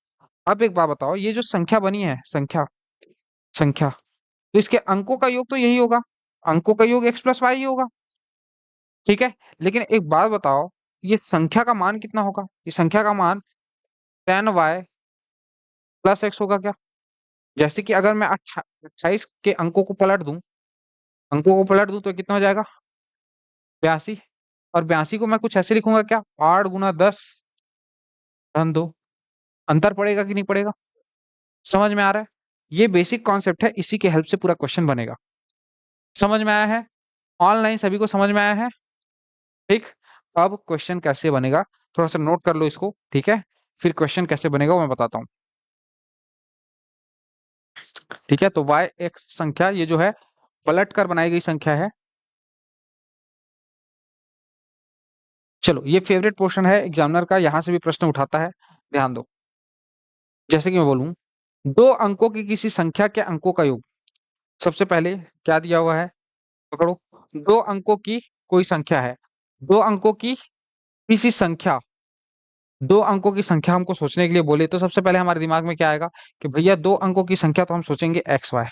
अब एक बात बताओ, ये जो संख्या बनी है, संख्या, संख्या, तो इसके अंकों का योग तो यही होगा। अंकों का योग एक्स प्लस वाई ही होगा। ठीक है। लेकिन एक बात बताओ, ये संख्या का मान कितना होगा? ये संख्या का मान 10y प्लस एक्स होगा क्या? जैसे कि अगर मैं 28 के अंकों को पलट दूं, अंकों को पलट दूं तो कितना हो जाएगा? 82। और 82 को मैं कुछ ऐसे लिखूंगा क्या? 8 गुना 10 धन 2। अंतर पड़ेगा कि नहीं पड़ेगा? समझ में आ रहा है? ये बेसिक कॉन्सेप्ट है, इसी के हेल्प से पूरा क्वेश्चन बनेगा। समझ में आया है? ऑनलाइन सभी को समझ में आया है? ठीक। अब क्वेश्चन कैसे बनेगा, थोड़ा सा नोट कर लो इसको। ठीक है। फिर क्वेश्चन कैसे बनेगा वो मैं बताता हूँ। ठीक है। तो वाई एक्स संख्या ये जो है पलट कर बनाई गई संख्या है। चलो, ये फेवरेट पोर्शन है एग्जामिनर का, यहां से भी प्रश्न उठाता है। ध्यान दो। जैसे कि मैं बोलूं, 2 अंकों की किसी संख्या के अंकों का योग। सबसे पहले क्या दिया हुआ है? पकड़ो। 2 अंकों की कोई संख्या है, 2 अंकों की किसी संख्या, 2 अंकों की संख्या हमको सोचने के लिए बोले, तो सबसे पहले हमारे दिमाग में क्या आएगा कि भैया 2 अंकों की संख्या, तो हम सोचेंगे एक्स वाई।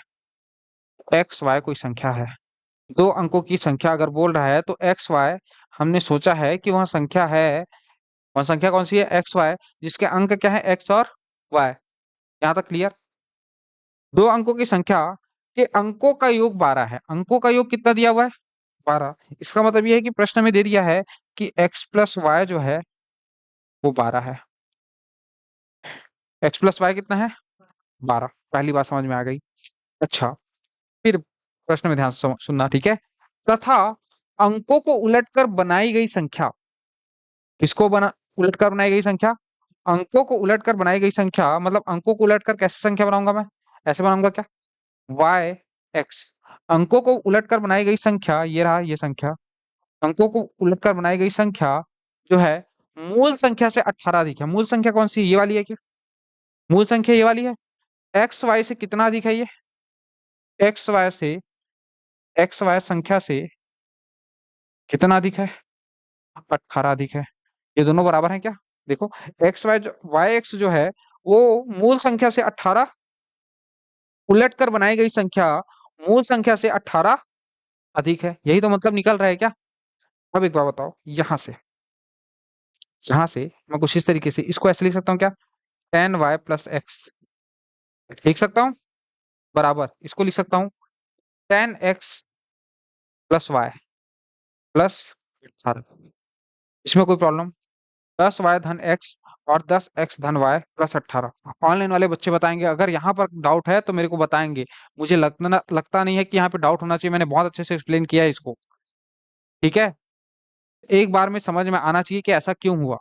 एक्स वाई कोई संख्या है। 2 अंकों की संख्या अगर बोल रहा है तो एक्स वाई, हमने सोचा है कि वह संख्या है। वह संख्या कौन सी है? एक्स वाई, जिसके अंक क्या है? एक्स और वाई। यहाँ तक क्लियर? 2 अंकों की संख्या के अंकों का योग 12 है। अंकों का योग कितना दिया हुआ है? 12। इसका मतलब यह है कि प्रश्न में दे दिया है कि एक्स प्लस वाई जो है वो 12 है। एक्स प्लस वाई कितना है? 12। पहली बात समझ में आ गई। अच्छा, फिर प्रश्न में ध्यान से सुनना। ठीक है। तथा अंकों को उलटकर बनाई गई संख्या, किसको बना, उलटकर बनाई गई संख्या? अंकों को उलटकर बनाई गई संख्या, मतलब अंकों को उलटकर कैसे संख्या बनाऊंगा मैं? ऐसे बनाऊंगा क्या? Y x. अंकों को उलटकर बनाई गई संख्या, ये रहा ये संख्या। अंकों को उलटकर बनाई गई संख्या जो है मूल संख्या से 18 अधिक है। मूल संख्या कौन सी है? ये वाली है क्या? मूल संख्या ये वाली है। एक्स वाई से कितना अधिक है ये? एक्स वाई से, एक्स वाई संख्या से कितना अधिक है? 18 अधिक है। ये दोनों बराबर हैं क्या? देखो, एक्स वाई जो, वाई एक्स जो है वो मूल संख्या से 18, उलटकर बनाई गई संख्या मूल संख्या से 18 अधिक है। यही तो मतलब निकल रहा है क्या? अब एक बात बताओ, यहां से मैं कुछ इस तरीके से इसको ऐसे लिख सकता हूँ क्या? 10y प्लस एक्स लिख सकता हूँ, बराबर इसको लिख सकता हूँ 10x प्लस वाई प्लस 18। इसमें कोई प्रॉब्लम? 10y धन x और 10x धन y प्लस 18। ऑनलाइन वाले बच्चे बताएंगे, अगर यहाँ पर डाउट है तो मेरे को बताएंगे। मुझे लगता नहीं है कि यहाँ पे डाउट होना चाहिए, मैंने बहुत अच्छे से एक्सप्लेन किया है इसको। ठीक है, एक बार में समझ में आना चाहिए कि ऐसा क्यों हुआ।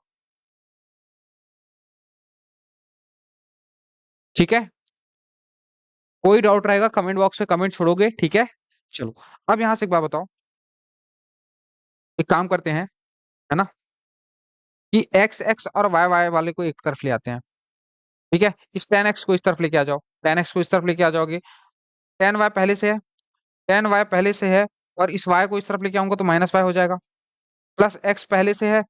ठीक है, कोई डाउट रहेगा कमेंट बॉक्स में कमेंट छोड़ोगे, ठीक है। चलो, अब यहाँ से एक बात बताओ, एक काम करते हैं, है ना, कि एक्स एक्स और वाई वाई वाले को एक तरफ ले आते हैं। ठीक है, इस 10x को इस तरफ लेके आ जाओ, 10x को इस तरफ लेके आ जाओगे, 10y पहले से है, 10y पहले से है, और इस y को इस तरफ लेके आऊंगा तो माइनस वाई हो जाएगा। प्लस x पहले से है,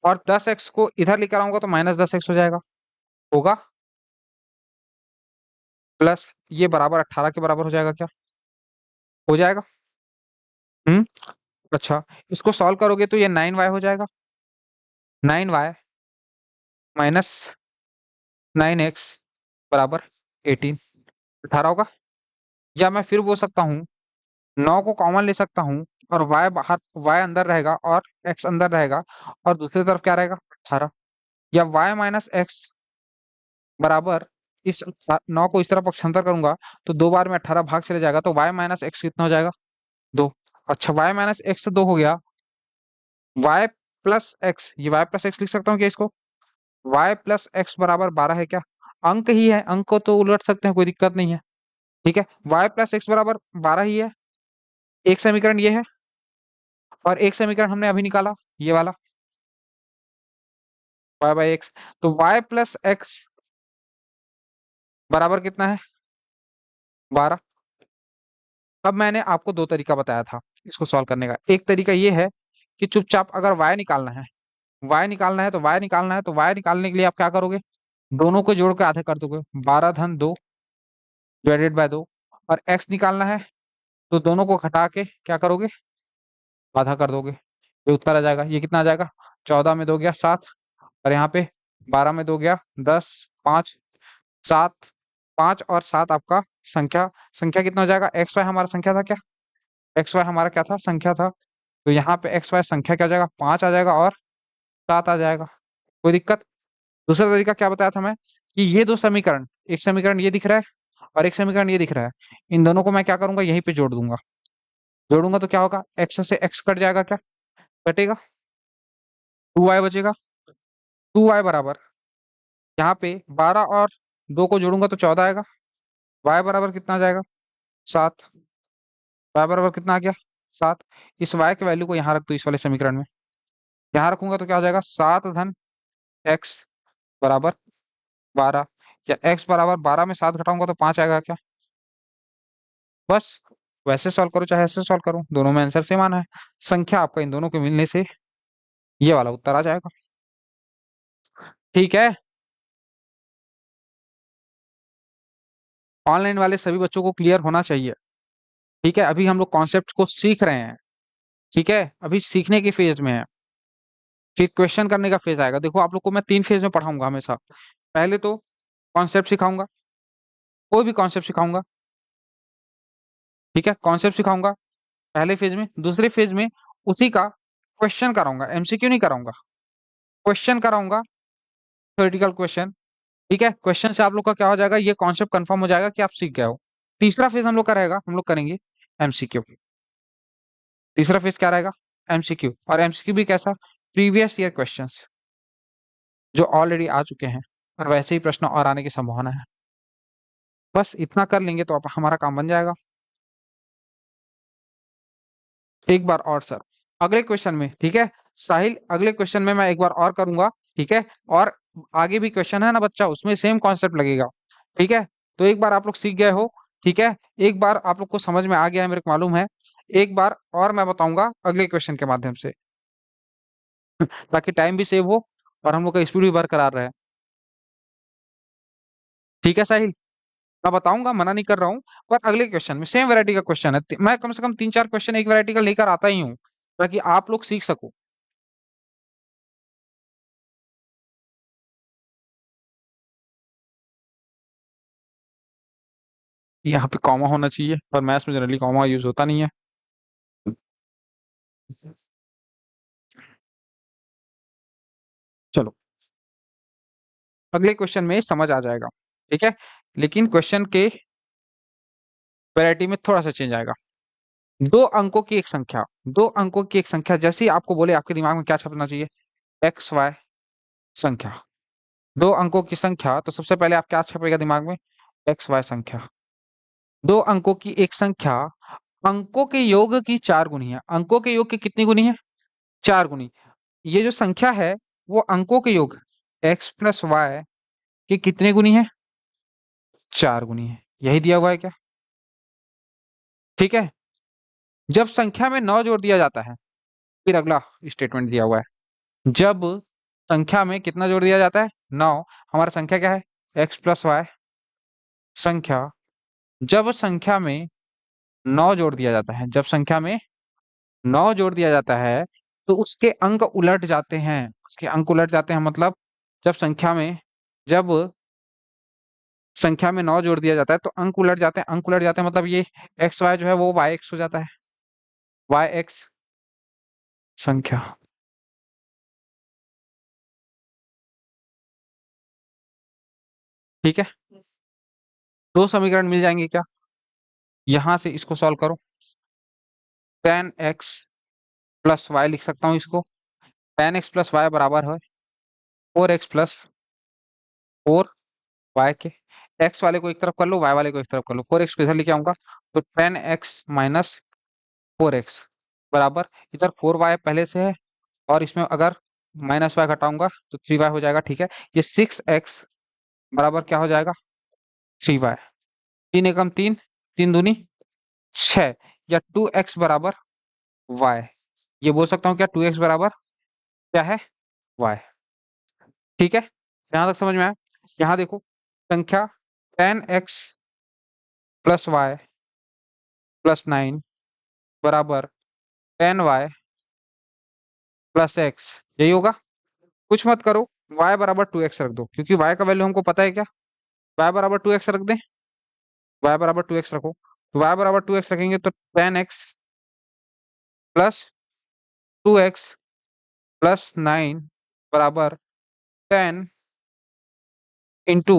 और 10x को इधर लेकर आऊंगा तो माइनस 10x हो जाएगा, होगा। प्लस ये बराबर 18 के बराबर हो जाएगा क्या? हो जाएगा। हम्म। अच्छा, इसको सॉल्व करोगे तो ये 9y हो जाएगा, 9y माइनस 9x बराबर 18, 18 होगा। या मैं फिर बोल सकता हूँ, 9 को कॉमन ले सकता हूँ, और y बाहर, y अंदर रहेगा और x अंदर रहेगा, और दूसरी तरफ क्या रहेगा? 18। या y माइनस एक्स बराबर, इस 9 को इस तरफ पक्षांतर करूंगा तो दो बार में 18 भाग चले जाएगा, तो y माइनस एक्स कितना हो जाएगा? 2। अच्छा, y माइनस एक्स 2 हो गया, y प्लस एक्स, ये y प्लस एक्स लिख सकता हूँ क्या इसको? y प्लस एक्स बराबर 12 है क्या? अंक ही है, अंक को तो उलट सकते हैं, कोई दिक्कत नहीं है। ठीक है, y प्लस एक्स बराबर 12 ही है। एक समीकरण ये है, और एक समीकरण हमने अभी निकाला, ये वाला, y बाई एक्स। तो y प्लस एक्स बराबर कितना है? 12। अब मैंने आपको दो तरीका बताया था इसको सॉल्व करने का। एक तरीका ये है कि चुपचाप अगर y निकालना है, y निकालना है तो y निकालना है, तो y निकालने के लिए आप क्या करोगे? दोनों को जोड़ के आधे कर दोगे, 12 धन 2 डिवाइडेड बाय 2। और x निकालना है तो दोनों को घटा के क्या करोगे? आधा कर दोगे, ये उत्तर आ जाएगा। ये कितना आ जाएगा? 14 में 2 गया 7, और यहाँ पे 12 में 2 गया 10, 5, 7, 5 और 7 आपका संख्या, संख्या कितना हो जाएगा? एक्स वाई हमारा संख्या था क्या? एक्स वाई हमारा क्या था? संख्या था। तो यहाँ पे एक्स वाई संख्या क्या हो जाएगा? 5 आ जाएगा और 7 आ जाएगा। कोई दिक्कत? दूसरा तरीका क्या बताया था मैं, कि ये दो समीकरण, एक समीकरण ये दिख रहा है और एक समीकरण ये दिख रहा है, इन दोनों को मैं क्या करूंगा? यहीं पे जोड़ दूंगा। जोड़ूंगा तो क्या होगा? एक्स से एक्स कट जाएगा क्या? कटेगा, 2y बचेगा। 2y बराबर, यहाँ पे 12 और 2 को जोड़ूंगा तो 14 आएगा। y बराबर कितना आ जाएगा? 7। y बराबर कितना आ गया? 7। इस y के वैल्यू को यहाँ रख दो, इस वाले समीकरण में। यहाँ रखूंगा तो क्या हो जाएगा? 7 धन x बराबर 12। या x बराबर 12 में 7 घटाऊंगा तो 5 आएगा क्या? बस, वैसे सॉल्व करो चाहे ऐसे सॉल्व करो, दोनों में आंसर सेम आना है। संख्या आपका इन दोनों के मिलने से ये वाला उत्तर आ जाएगा। ठीक है, ऑनलाइन वाले सभी बच्चों को क्लियर होना चाहिए। ठीक है, अभी हम लोग कॉन्सेप्ट को सीख रहे हैं। ठीक है, अभी सीखने की फेज में है, फिर क्वेश्चन करने का फेज आएगा। देखो, आप लोग को मैं 3 फेज में पढ़ाऊंगा हमेशा। पहले तो कॉन्सेप्ट सिखाऊंगा, कोई भी कॉन्सेप्ट सिखाऊंगा। ठीक है, कॉन्सेप्ट सिखाऊंगा पहले फेज में। दूसरे फेज में उसी का क्वेश्चन कराऊंगा, एमसीक्यू नहीं कराऊंगा, क्वेश्चन कराऊंगा, थ्योरेटिकल क्वेश्चन। ठीक है, क्वेश्चन से आप लोग का क्या हो जाएगा? ये कॉन्सेप्ट कंफर्म हो जाएगा कि आप सीख गए हो। तीसरा फेज हम लोग का रहेगा, हम लोग करेंगे एमसीक्यू। तीसरा फेज क्या रहेगा? एमसीक्यू। और एमसीक्यू भी कैसा? प्रीवियस ईयर क्वेश्चंस जो ऑलरेडी आ चुके हैं, और वैसे ही प्रश्न और आने की संभावना है। बस इतना कर लेंगे तो हमारा काम बन जाएगा। एक बार और सर, अगले क्वेश्चन में, ठीक है साहिल, अगले क्वेश्चन में मैं एक बार और करूंगा। ठीक है, और आगे भी क्वेश्चन है ना बच्चा, उसमें सेम कॉन्सेप्ट लगेगा। ठीक है, तो एक बार आप लोग सीख गए हो। ठीक है, एक बार आप लोग को समझ में आ गया है, मेरे को मालूम है। एक बार और मैं बताऊंगा अगले क्वेश्चन के माध्यम से, ताकि टाइम भी सेव हो और हम लोग का स्पीड भी बरकरार रहे। ठीक है साहिल, मैं बताऊंगा, मना नहीं कर रहा हूँ। पर अगले क्वेश्चन में सेम वैरायटी का क्वेश्चन है, मैं कम से कम 3-4 क्वेश्चन एक वैरायटी का लेकर आता ही हूँ, ताकि आप लोग सीख सको। यहाँ पे कॉमा होना चाहिए, पर मैथ्स में जनरली कॉमा यूज होता नहीं है। चलो, अगले क्वेश्चन में समझ आ जाएगा। ठीक है, लेकिन क्वेश्चन के वैरायटी में थोड़ा सा चेंज आएगा। दो अंकों की एक संख्या, दो अंकों की एक संख्या, जैसे ही आपको बोले आपके दिमाग में क्या छपना चाहिए? एक्स वाई संख्या। दो अंकों की संख्या, तो सबसे पहले आप क्या छपेगा दिमाग में? एक्स वाई संख्या। दो अंकों की एक संख्या अंकों के योग की चार गुनी है। अंकों के योग की कितनी गुनी है? चार गुनी। ये जो संख्या है वो अंकों के योग एक्स प्लस वाई के कितने गुनी है? चार गुनी है। यही दिया हुआ है क्या? ठीक है। जब संख्या में नौ जोड़ दिया जाता है, फिर अगला स्टेटमेंट दिया हुआ है। जब संख्या में कितना जोड़ दिया जाता है? नौ। हमारा संख्या क्या है? एक्स प्लस वाई संख्या। जब संख्या में नौ जोड़ दिया जाता है, जब संख्या में नौ जोड़ दिया जाता है, तो उसके अंक उलट जाते हैं। उसके अंक उलट जाते हैं मतलब, जब संख्या में जब संख्या में नौ जोड़ दिया जाता है तो अंक उलट जाते हैं। अंक उलट जाते हैं मतलब ये एक्स वाई जो है वो वाई एक्स हो जाता है। वाई एक्स संख्या। ठीक है, दो समीकरण मिल जाएंगे क्या? यहां से इसको सॉल्व करो। टेन एक्स प्लस वाई लिख सकता हूँ इसको। टेन एक्स प्लस वाई बराबर है four x plus four y के। एक्स वाले को एक तरफ कर लो, वाई वाले को एक तरफ कर लो। फोर एक्स को इधर लेके आऊंगा तो ten x minus four x बराबर, इधर फोर वाई पहले से है और इसमें अगर माइनस वाई घटाऊंगा तो थ्री वाई हो जाएगा। ठीक है, ये सिक्स एक्स बराबर क्या हो जाएगा? Three y. तीन एकम तीन, तीन दूनी छह, या टू एक्स बराबर वाई। ये बोल सकता हूँ क्या? टू एक्स बराबर क्या है? वाई। ठीक है, यहाँ तक समझ में आया? यहाँ देखो, संख्या ten x plus y plus nine बराबर टेन वाई प्लस एक्स, यही होगा। कुछ मत करो, y बराबर टू एक्स रख दो, क्योंकि y का वैल्यू हमको पता है क्या? y बराबर टू एक्स रख दें। y बराबर टू एक्स रखो, तो y बराबर टू एक्स रखेंगे तो ten x plus two x plus nine बराबर टेन इंटू,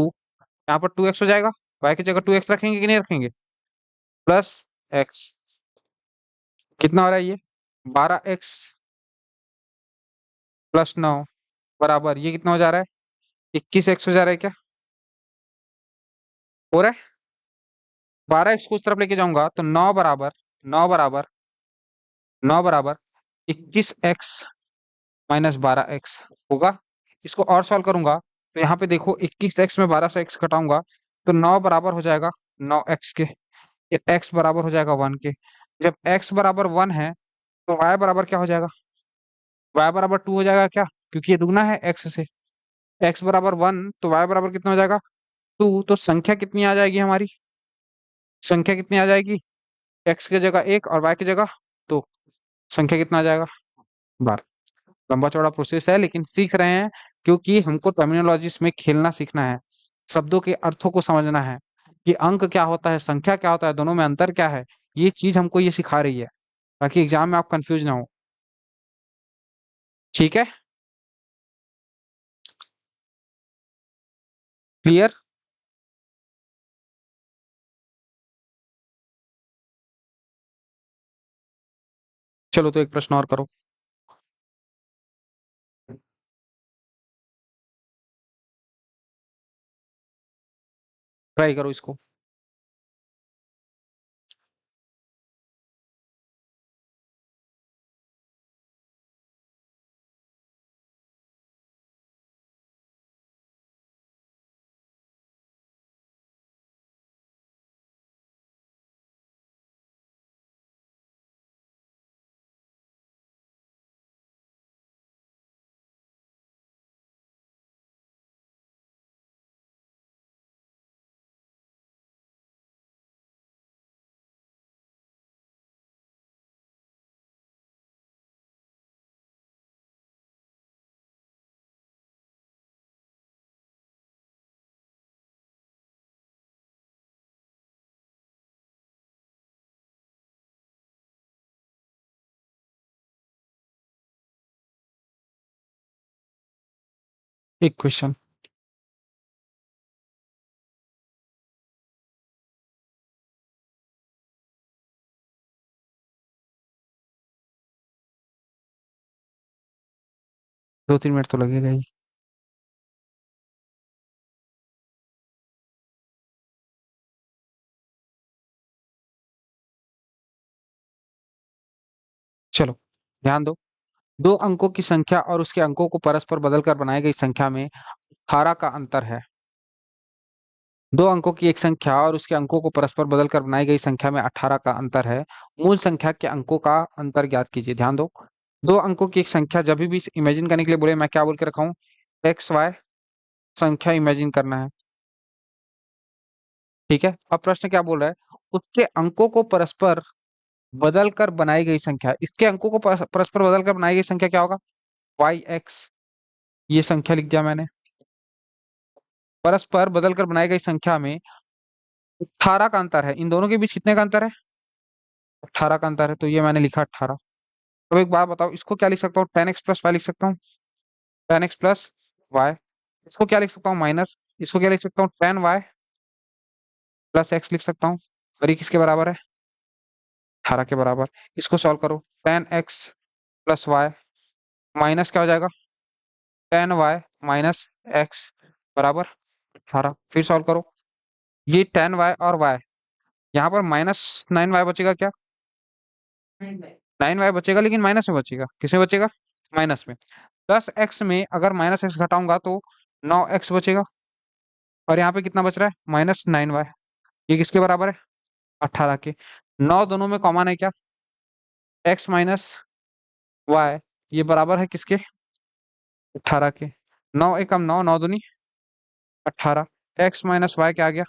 यहाँ पर टू एक्स हो जाएगा। y की जगह टू एक्स रखेंगे कि नहीं रखेंगे? Plus x. कितना हो रहा है ये? बारह एक्स प्लस नौ बराबर, ये कितना हो जा रहा है? इक्कीस एक्स हो जा रहा है क्या? हो रहा है। बारह एक्स को उस तरफ लेके जाऊंगा तो नौ बराबर, नौ बराबर, नौ बराबर इक्कीस एक्स माइनस बारह एक्स होगा। इसको और सॉल्व करूंगा तो यहाँ पे देखो, इक्कीस एक्स में बारह से एक्स घटाऊंगा तो नौ बराबर हो जाएगा नौ एक्स के। ये एक्स बराबर हो जाएगा वन के। जब एक्स बराबर वन है तो वाई बराबर क्या हो जाएगा? वाई बराबर टू हो जाएगा क्या? क्योंकि ये दुगना है एक्स से। एक्स बराबर वन तो वाई बराबर कितना हो जाएगा? टू। तो संख्या कितनी आ जाएगी हमारी? संख्या कितनी आ जाएगी? एक्स की जगह एक और वाई की जगह तो संख्या कितना आ जाएगा? बारह। लंबा चौड़ा प्रोसेस है लेकिन सीख रहे हैं, क्योंकि हमको टर्मिनोलॉजीज में खेलना सीखना है। शब्दों के अर्थों को समझना है कि अंक क्या होता है, संख्या क्या होता है, दोनों में अंतर क्या है। ये चीज हमको ये सिखा रही है, ताकि एग्जाम में आप कंफ्यूज ना हो। ठीक है, क्लियर? चलो, तो एक प्रश्न और करो। ट्राई करो इसको। एक क्वेश्चन। 2-3 मिनट तो लगेगा ही। चलो ध्यान दो। दो अंकों की संख्या और उसके अंकों को परस्पर बदलकर बनाई गई संख्या में 18 का अंतर है। दो अंकों की एक संख्या और उसके अंकों को परस्पर बदलकर बनाई गई संख्या में 18 का अंतर है। मूल संख्या के अंकों का अंतर ज्ञात कीजिए। ध्यान दो। दो अंकों की एक संख्या, जब भी इमेजिन करने के लिए बोले मैं क्या बोल के रखा हूँ, एक्स वाई संख्या इमेजिन करना है। ठीक है, अब प्रश्न क्या बोल रहा है, उसके अंकों को परस्पर बदलकर बनाई गई संख्या। इसके अंकों को परस्पर बदलकर बनाई गई संख्या क्या होगा, वाई एक्स। ये संख्या लिख दिया मैंने। परस्पर बदलकर बनाई गई संख्या में 18 का अंतर है। इन दोनों के बीच कितने का अंतर है, 18 का अंतर है, तो ये मैंने लिखा 18। अब एक बात बताओ, इसको क्या लिख सकता हूँ, 10x+y लिख सकता हूँ, 10x+y। इसको क्या लिख सकता हूँ, माइनस, इसको क्या लिख सकता हूँ, 10y+x लिख सकता हूँ। और ये किसके बराबर है, 18 के बराबर। इसको सॉल्व करो, 10x+y माइनस क्या हो जाएगा, 10y-x बराबर 18। फिर सॉल्व करो, ये 10y और y, यहाँ पर -9y बचेगा क्या, 9y बचेगा, लेकिन माइनस में बचेगा, किसमें बचेगा, माइनस में। 10x में अगर -x घटाऊंगा तो 9x बचेगा। और यहाँ पे कितना बच रहा है, -9y। ये किसके बराबर है, 18 के। 9 दोनों में कॉमन है क्या, x-y, ये बराबर है किसके, 18 के। 9 एकम 9, 9 दूनी 18। x-y क्या आ गया,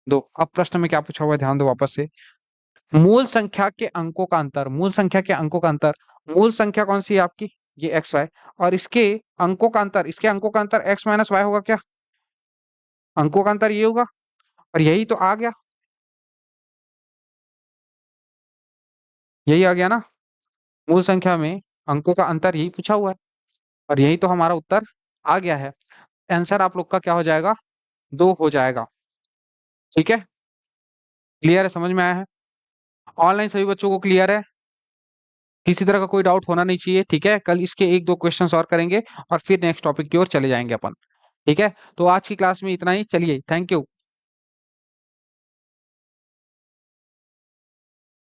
2। अब प्रश्न में क्या पूछा हुआ है, ध्यान दो वापस से। मूल संख्या के अंकों का अंतर, मूल संख्या के अंकों का अंतर। मूल संख्या कौन सी है आपकी, ये एक्स वाई, और इसके अंकों का अंतर, इसके अंकों का अंतर x-y होगा क्या, अंकों का अंतर ये होगा। और यही तो आ गया, यही आ गया ना, मूल संख्या में अंकों का अंतर, यही पूछा हुआ है। और यही तो हमारा उत्तर आ गया है। आंसर आप लोग का क्या हो जाएगा, 2 हो जाएगा। ठीक है, क्लियर है, समझ में आया है। ऑनलाइन सभी बच्चों को क्लियर है, किसी तरह का कोई डाउट होना नहीं चाहिए। ठीक है, कल इसके 1-2 क्वेश्चंस और करेंगे और फिर नेक्स्ट टॉपिक की ओर चले जाएंगे अपन। ठीक है, तो आज की क्लास में इतना ही, चलिए, थैंक यू।